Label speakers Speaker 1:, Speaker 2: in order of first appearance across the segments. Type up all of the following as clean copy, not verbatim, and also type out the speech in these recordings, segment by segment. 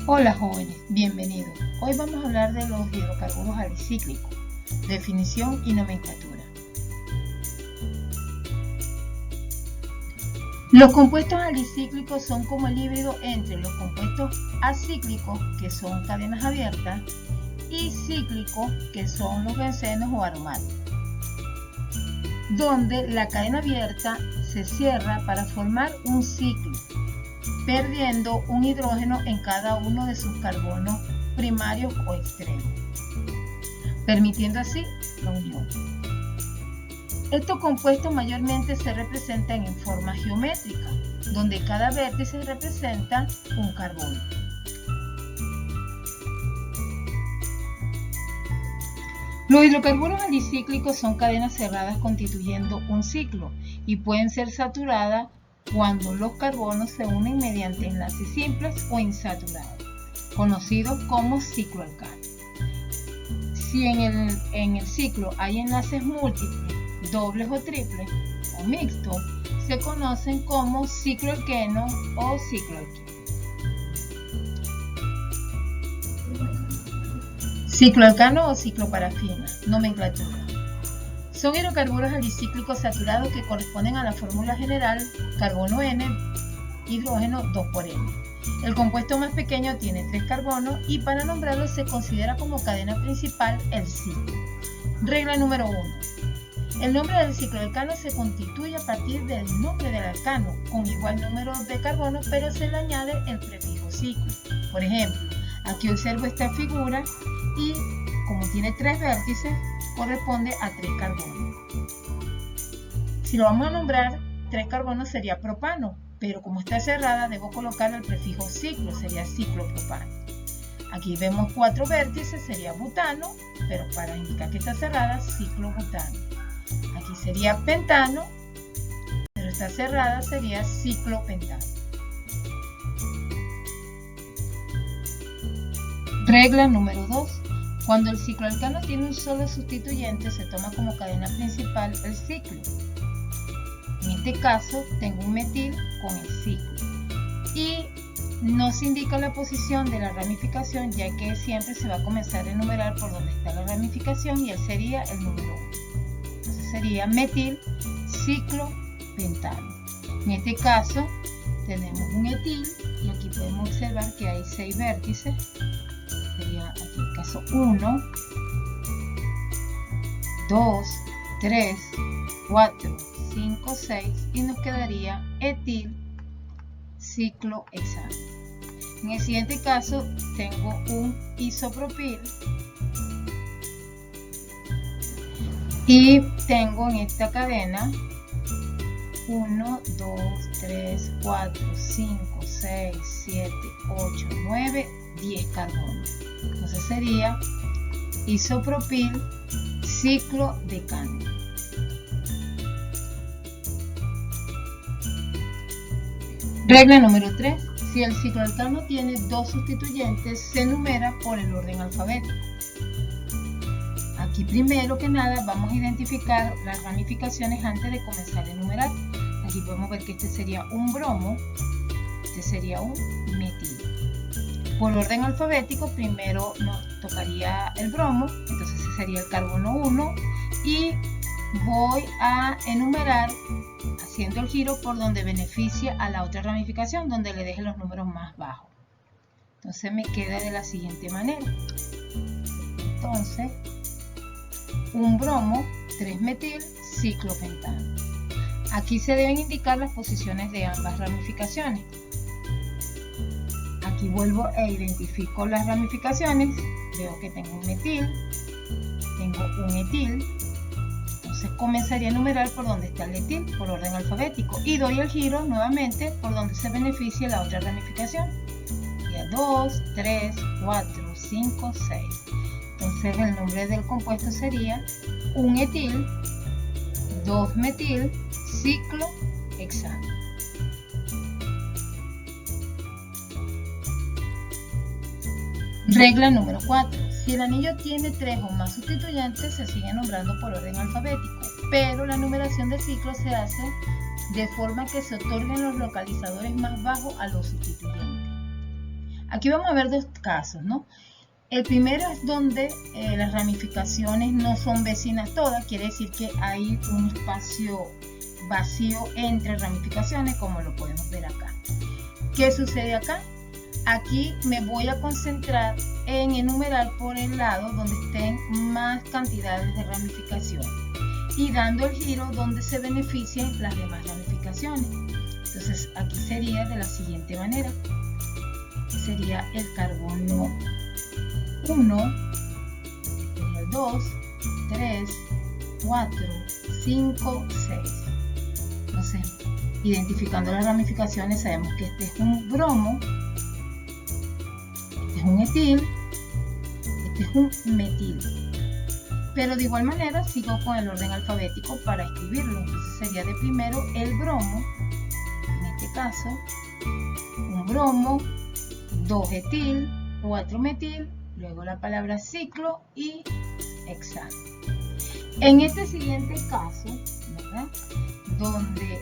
Speaker 1: Hola jóvenes, bienvenidos. Hoy vamos a hablar de los hidrocarburos alicíclicos, definición y nomenclatura. Los compuestos alicíclicos son como el híbrido entre los compuestos acíclicos, que son cadenas abiertas, y cíclicos, que son los bencenos o aromáticos, donde la cadena abierta se cierra para formar un ciclo, perdiendo un hidrógeno en cada uno de sus carbonos primarios o extremos, permitiendo así la unión. Estos compuestos mayormente se representan en forma geométrica, donde cada vértice representa un carbono. Los hidrocarburos alicíclicos son cadenas cerradas constituyendo un ciclo y pueden ser saturadas cuando los carbonos se unen mediante enlaces simples o insaturados, conocidos como cicloalcano. Si en el ciclo hay enlaces múltiples, dobles o triples, o mixtos, se conocen como cicloalqueno o cicloalqueno. Cicloalcano o cicloparafina, nomenclatura. Son hidrocarburos alicíclicos saturados que corresponden a la fórmula general carbono N, hidrógeno 2 por N. El compuesto más pequeño tiene 3 carbonos y para nombrarlo se considera como cadena principal el ciclo. Regla número 1. El nombre del cicloalcano se constituye a partir del nombre del alcano con igual número de carbonos, pero se le añade el prefijo ciclo. Por ejemplo, aquí observo esta figura y como tiene 3 vértices, corresponde a 3 carbonos. Si lo vamos a nombrar 3 carbonos sería propano, pero como está cerrada debo colocar el prefijo ciclo, sería ciclopropano. Aquí vemos 4 vértices, sería butano, pero para indicar que está cerrada, ciclobutano. Aquí sería pentano, pero está cerrada, sería ciclopentano. Regla número 2. Cuando el cicloalcano tiene un solo sustituyente, se toma como cadena principal el ciclo. En este caso, tengo un metil con el ciclo. Y no se indica la posición de la ramificación, ya que siempre se va a comenzar a enumerar por donde está la ramificación y él sería el número 1. Entonces sería metil ciclopentano. En este caso, tenemos un etil y aquí podemos observar que hay 6 vértices. Sería aquí el caso 1, 2, 3, 4, 5, 6 y nos quedaría etil ciclohexano. En el siguiente caso tengo un isopropil y tengo en esta cadena 1, 2, 3, 4, 5, 6, 7, 8, 9, 10 carbonos. Entonces sería isopropil ciclodecano. Regla número 3. Si el cicloalcano tiene 2 sustituyentes, se enumera por el orden alfabético. Aquí primero que nada vamos a identificar las ramificaciones antes de comenzar a enumerar. Aquí podemos ver que este sería un bromo, este sería un metil. Por orden alfabético, primero nos tocaría el bromo, entonces ese sería el carbono 1 y voy a enumerar haciendo el giro por donde beneficia a la otra ramificación, donde le deje los números más bajos. Entonces me queda de la siguiente manera. Entonces, un bromo, 3-metil, ciclopentano. Aquí se deben indicar las posiciones de ambas ramificaciones. Aquí vuelvo e identifico las ramificaciones, veo que tengo un metil, tengo un etil, entonces comenzaría a enumerar por donde está el etil, por orden alfabético, y doy el giro nuevamente por donde se beneficia la otra ramificación. Sería 2, 3, 4, 5, 6. Entonces el nombre del compuesto sería 1-etil, 2-metil, ciclohexano. Regla número 4. Si el anillo tiene 3 o más sustituyentes, se sigue nombrando por orden alfabético, pero la numeración del ciclo se hace de forma que se otorguen los localizadores más bajos a los sustituyentes. Aquí vamos a ver dos casos, ¿no? El primero es donde las ramificaciones no son vecinas todas, quiere decir que hay un espacio vacío entre ramificaciones, como lo podemos ver acá. ¿Qué sucede acá? Aquí me voy a concentrar en enumerar por el lado donde estén más cantidades de ramificaciones y dando el giro donde se beneficien las demás ramificaciones. Entonces aquí sería de la siguiente manera. Sería el carbono 1, el 2, 3, 4, 5, 6. Entonces, identificando las ramificaciones, sabemos que este es un bromo, este es un etil, este es un metil. Pero de igual manera sigo con el orden alfabético para escribirlo. Entonces sería de primero el bromo, en este caso, un bromo, 2 etil, 4 metil, luego la palabra ciclo y hexano. En este siguiente caso, ¿verdad?, donde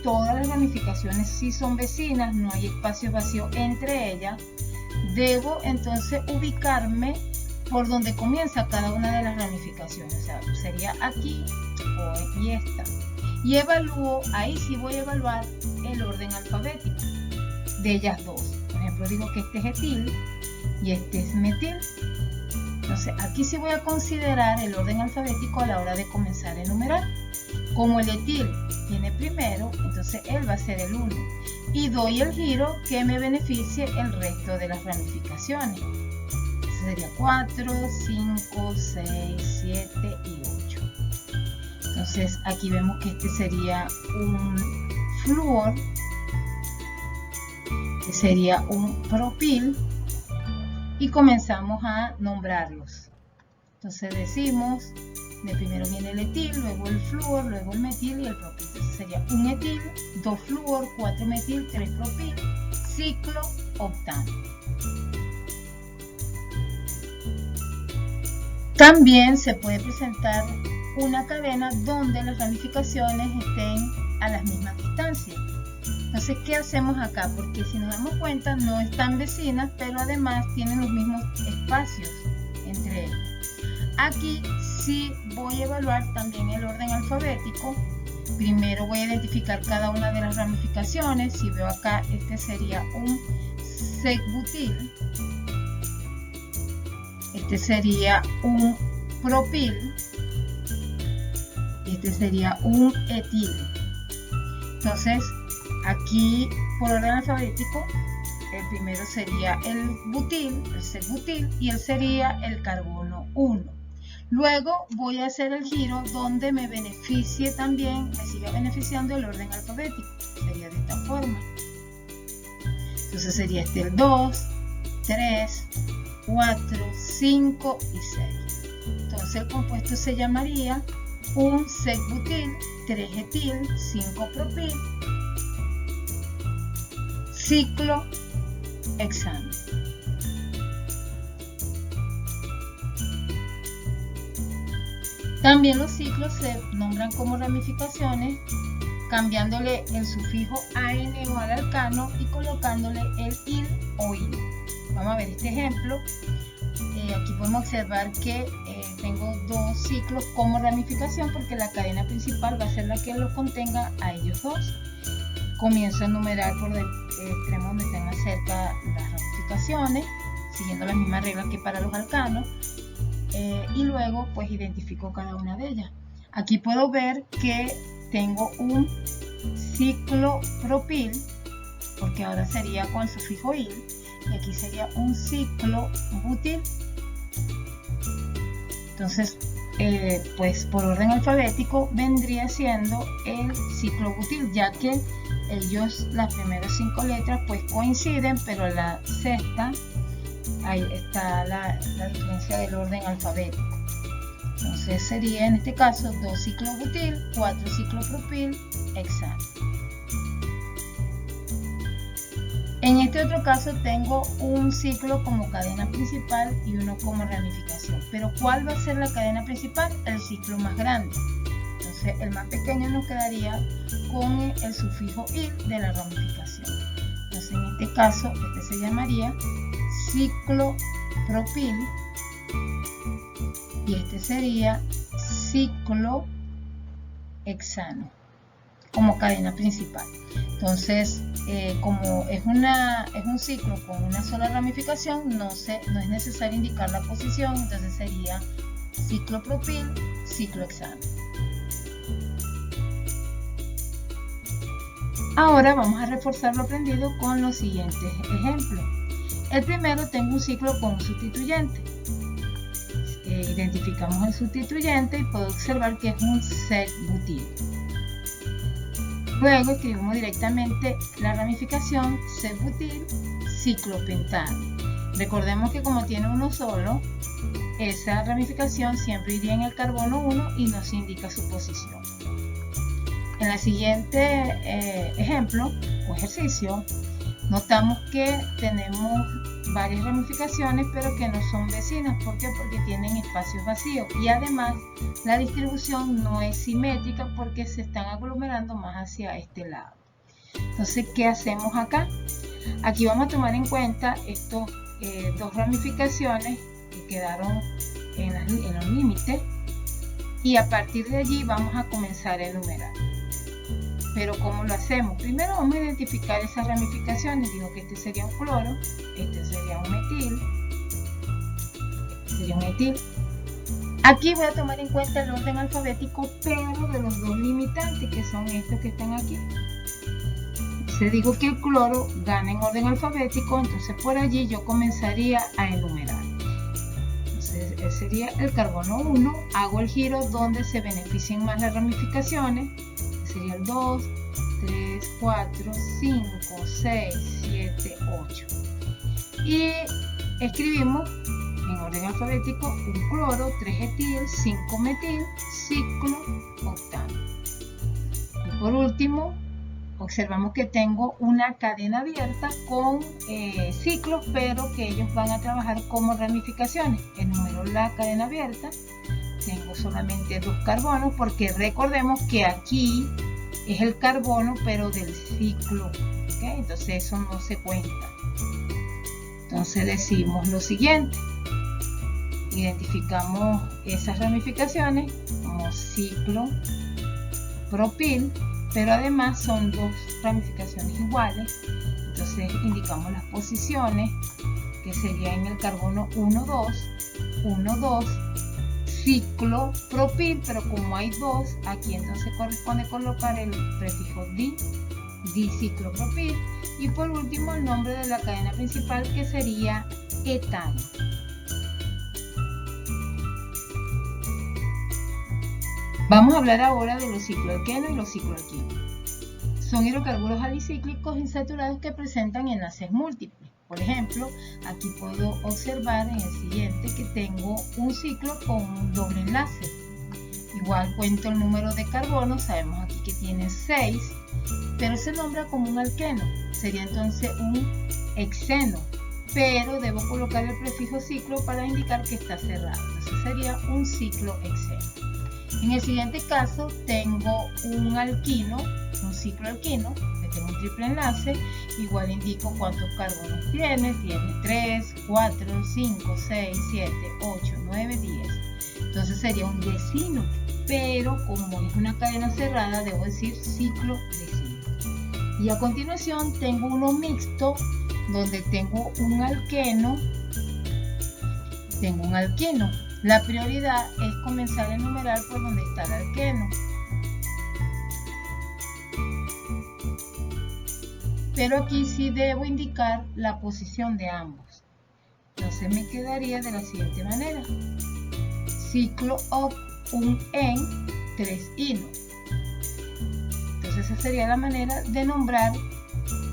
Speaker 1: todas las ramificaciones sí son vecinas, no hay espacio vacío entre ellas, debo entonces ubicarme por donde comienza cada una de las ramificaciones. O sea, sería aquí y esta. Y evalúo, ahí sí voy a evaluar el orden alfabético de ellas dos. Por ejemplo, digo que este es etil y este es metil. Entonces, aquí sí voy a considerar el orden alfabético a la hora de comenzar a enumerar. Como el etil viene primero, entonces él va a ser el 1. Y doy el giro que me beneficie el resto de las ramificaciones. Entonces sería 4, 5, 6, 7 y 8. Entonces aquí vemos que este sería un flúor, este sería un propil, y comenzamos a nombrarlos. Entonces decimos, de primero viene el etil, luego el flúor, luego el metil y el propil. Entonces sería un etil, 2 flúor, 4 metil, 3 propil, ciclo, octano. También se puede presentar una cadena donde las ramificaciones estén a las mismas distancias. Entonces, ¿qué hacemos acá? Porque si nos damos cuenta, no están vecinas, pero además tienen los mismos espacios entre ellas. Aquí sí voy a evaluar también el orden alfabético. Primero voy a identificar cada una de las ramificaciones. Si veo acá, este sería un sec-butil. Este sería un propil. Este sería un etil. Entonces, aquí por orden alfabético, el primero sería el butil, el sec-butil, y él sería el carbono 1. Luego voy a hacer el giro donde me beneficie también, me siga beneficiando el orden alfabético. Sería de esta forma. Entonces sería este el 2, 3, 4, 5 y 6. Entonces el compuesto se llamaría un sec-butil, 3 etil, 5 propil, ciclo hexano. También los ciclos se nombran como ramificaciones, cambiándole el sufijo AN o al alcano y colocándole el IL o IL. Vamos a ver este ejemplo. Aquí podemos observar que tengo dos ciclos como ramificación porque la cadena principal va a ser la que los contenga a ellos dos. Comienzo a enumerar por el extremo donde estén más cerca las ramificaciones, siguiendo las mismas reglas que para los alcanos. Y luego pues identifico cada una de ellas. Aquí puedo ver que tengo un ciclo propil, porque ahora sería con el sufijo il, y aquí sería un ciclo butil. Entonces pues por orden alfabético vendría siendo el ciclo butil, ya que ellos, las primeras 5 letras pues coinciden, pero la sexta, ahí está la diferencia del orden alfabético. Entonces sería en este caso 2 ciclobutil, 4 ciclopropil, hexano. En este otro caso tengo un ciclo como cadena principal y uno como ramificación. Pero ¿cuál va a ser la cadena principal? El ciclo más grande. Entonces el más pequeño nos quedaría con el sufijo il de la ramificación. Entonces en este caso, este se llamaría ciclopropil y este sería ciclohexano como cadena principal. Entonces, como es un ciclo con una sola ramificación, no es necesario indicar la posición, entonces sería ciclopropil, ciclohexano. Ahora vamos a reforzar lo aprendido con los siguientes ejemplos. El primero, tengo un ciclo con un sustituyente. Identificamos el sustituyente y puedo observar que es un sec-butil. Luego escribimos directamente la ramificación sec-butil ciclopentano. Recordemos que como tiene uno solo, esa ramificación siempre iría en el carbono 1 y nos indica su posición. En el siguiente ejemplo o ejercicio, notamos que tenemos varias ramificaciones pero que no son vecinas. ¿Por qué? Porque tienen espacios vacíos y además la distribución no es simétrica porque se están aglomerando más hacia este lado. Entonces, ¿qué hacemos acá? Aquí vamos a tomar en cuenta estos dos ramificaciones que quedaron en los límites y a partir de allí vamos a comenzar a enumerar. Pero ¿cómo lo hacemos? Primero vamos a identificar esas ramificaciones. Digo que este sería un cloro, este sería un metil, este sería un etil. Aquí voy a tomar en cuenta el orden alfabético, pero de los dos limitantes, que son estos que están aquí. Entonces digo que el cloro gana en orden alfabético, entonces por allí yo comenzaría a enumerar. Entonces ese sería el carbono 1, hago el giro donde se beneficien más las ramificaciones. Sería el 2, 3, 4, 5, 6, 7, 8. Y escribimos en orden alfabético un cloro, 3 etil, 5 metil, ciclooctano. Y por último, observamos que tengo una cadena abierta con ciclos, pero que ellos van a trabajar como ramificaciones. Enumero la cadena abierta. Tengo solamente dos carbonos porque recordemos que aquí es el carbono pero del ciclo, ¿okay? Entonces eso no se cuenta. Entonces decimos lo siguiente, identificamos esas ramificaciones como ciclopropil, pero además son dos ramificaciones iguales. Entonces indicamos las posiciones, que sería en el carbono 1, 2, 1, 2, ciclopropil, pero como hay dos, aquí entonces corresponde colocar el prefijo di, diciclopropil, y por último el nombre de la cadena principal, que sería etano. Vamos a hablar ahora de los cicloalquenos y los cicloalquinos. Son hidrocarburos alicíclicos insaturados que presentan enlaces múltiples. Por ejemplo, aquí puedo observar en el siguiente que tengo un ciclo con un doble enlace. Igual cuento el número de carbonos, sabemos aquí que tiene 6, pero se nombra como un alqueno. Sería entonces un hexeno, pero debo colocar el prefijo ciclo para indicar que está cerrado. Entonces sería un ciclohexeno. En el siguiente caso tengo un alquino, un cicloalquino, que tiene un triple enlace. Igual indico cuántos carbonos tiene 3, 4, 5, 6, 7, 8, 9, 10. Entonces sería un decino, pero como es una cadena cerrada debo decir ciclodecino. Y a continuación tengo uno mixto donde tengo un alqueno, La prioridad es comenzar a enumerar por donde está el alqueno. Pero aquí sí debo indicar la posición de ambos. Entonces me quedaría de la siguiente manera. Ciclo op, un en, 3 ino. Entonces esa sería la manera de nombrar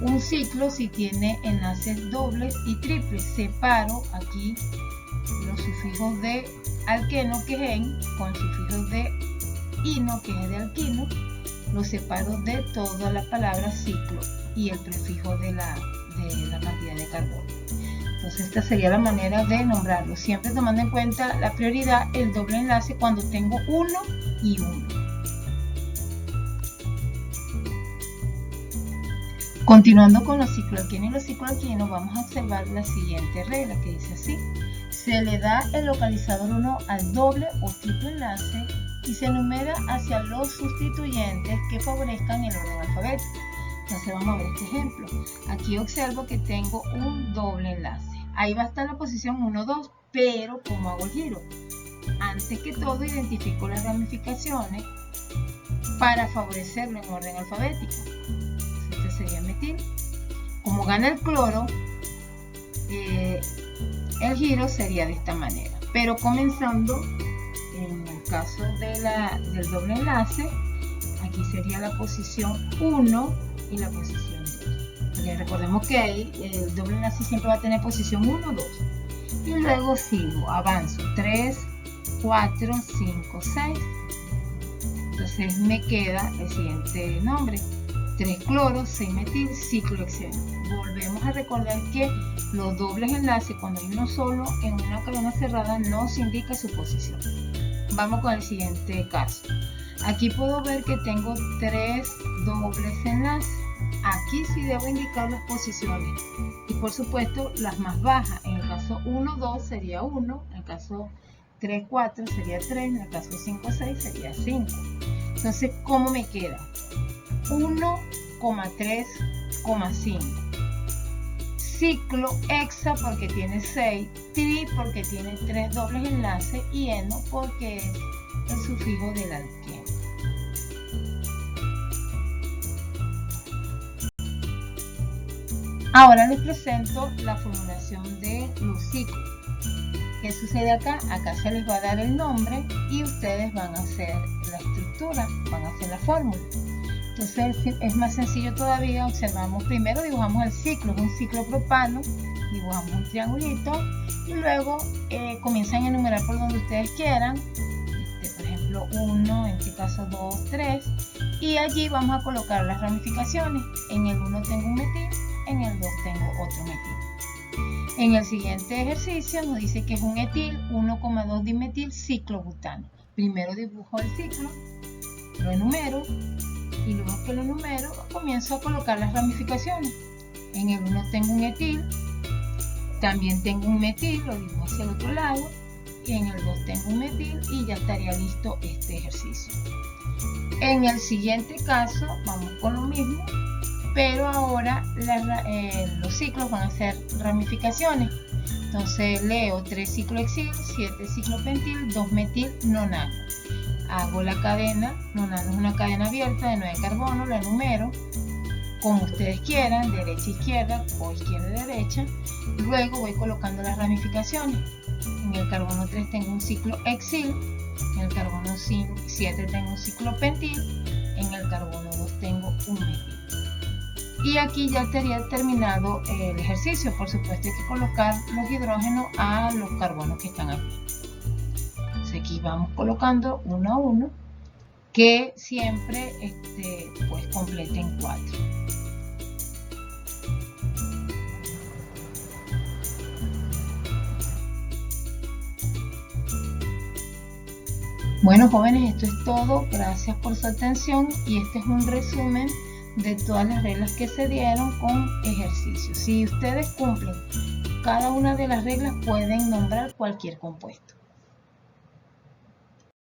Speaker 1: un ciclo si tiene enlaces dobles y triples. Separo aquí los sufijos de alqueno, que es en, con sufijos de ino, que es de alquino. Los separo de toda la palabra ciclo y el prefijo de la cantidad de carbono. Entonces esta sería la manera de nombrarlo, siempre tomando en cuenta la prioridad, el doble enlace cuando tengo 1 y 1. Continuando con los cicloalquenos y los cicloalquinos, vamos a observar la siguiente regla que dice así. Se le da el localizador 1 al doble o triple enlace y se enumera hacia los sustituyentes que favorezcan el orden alfabético. Entonces vamos a ver este ejemplo. Aquí observo que tengo un doble enlace. Ahí va a estar la posición 1, 2, pero ¿cómo hago el giro? Antes que todo identifico las ramificaciones para favorecerlo en orden alfabético. Este sería metil. Como gana el cloro, el giro sería de esta manera. Pero comenzando, en el caso del doble enlace, aquí sería la posición 1 y la posición 2. Porque recordemos que ahí el doble enlace siempre va a tener posición 1, 2. Y luego sigo, avanzo 3, 4, 5, 6. Entonces me queda el siguiente nombre: 3-cloro, 6-metil, ciclohexeno. Volvemos a recordar que los dobles enlaces, cuando hay uno solo en una cadena cerrada, no se indica su posición. Vamos con el siguiente caso. Aquí puedo ver que tengo 3 dobles enlaces. Aquí sí debo indicar las posiciones y por supuesto las más bajas. En el caso 1, 2 sería 1, en el caso 3, 4 sería 3, en el caso 5, 6 sería 5. Entonces, ¿cómo me queda? 1,3,5. Ciclo hexa porque tiene 6, tri porque tiene 3 dobles enlaces y eno porque es el sufijo del alqueno. Ahora les presento la formulación de los ciclos. ¿Qué sucede acá? Acá se les va a dar el nombre y ustedes van a hacer la estructura, van a hacer la fórmula. Entonces es más sencillo todavía. Observamos primero, dibujamos el ciclo, un ciclo propano, dibujamos un triangulito y luego comienzan a enumerar por donde ustedes quieran. Por ejemplo 1, en este caso 2, 3, y allí vamos a colocar las ramificaciones. En el 1 tengo un metil, en el 2 tengo otro metil. En el siguiente ejercicio nos dice que es un etil 1,2 dimetil ciclobutano. Primero dibujo el ciclo, lo enumero y luego que lo enumero comienzo a colocar las ramificaciones. En el 1 tengo un etil, también tengo un metil, lo dibujo hacia el otro lado, y en el 2 tengo un metil y ya estaría listo este ejercicio. En el siguiente caso vamos con lo mismo, pero ahora los ciclos van a ser ramificaciones. Entonces leo 3 ciclohexil, 7 ciclopentil, 2 metil nonano. Hago la cadena, nonano es una cadena abierta de 9 carbono, la enumero como ustedes quieran, derecha izquierda o izquierda derecha. Luego voy colocando las ramificaciones. En el carbono 3 tengo un ciclohexil, en el carbono 7 tengo un ciclopentil, en el carbono 2 tengo un metil. Y aquí ya estaría terminado el ejercicio. Por supuesto hay que colocar los hidrógenos a los carbonos que están aquí. Entonces aquí vamos colocando uno a uno, que siempre pues completen 4. Bueno, jóvenes, esto es todo. Gracias por su atención y este es un resumen de todas las reglas que se dieron con ejercicios. Si ustedes cumplen cada una de las reglas, pueden nombrar cualquier compuesto.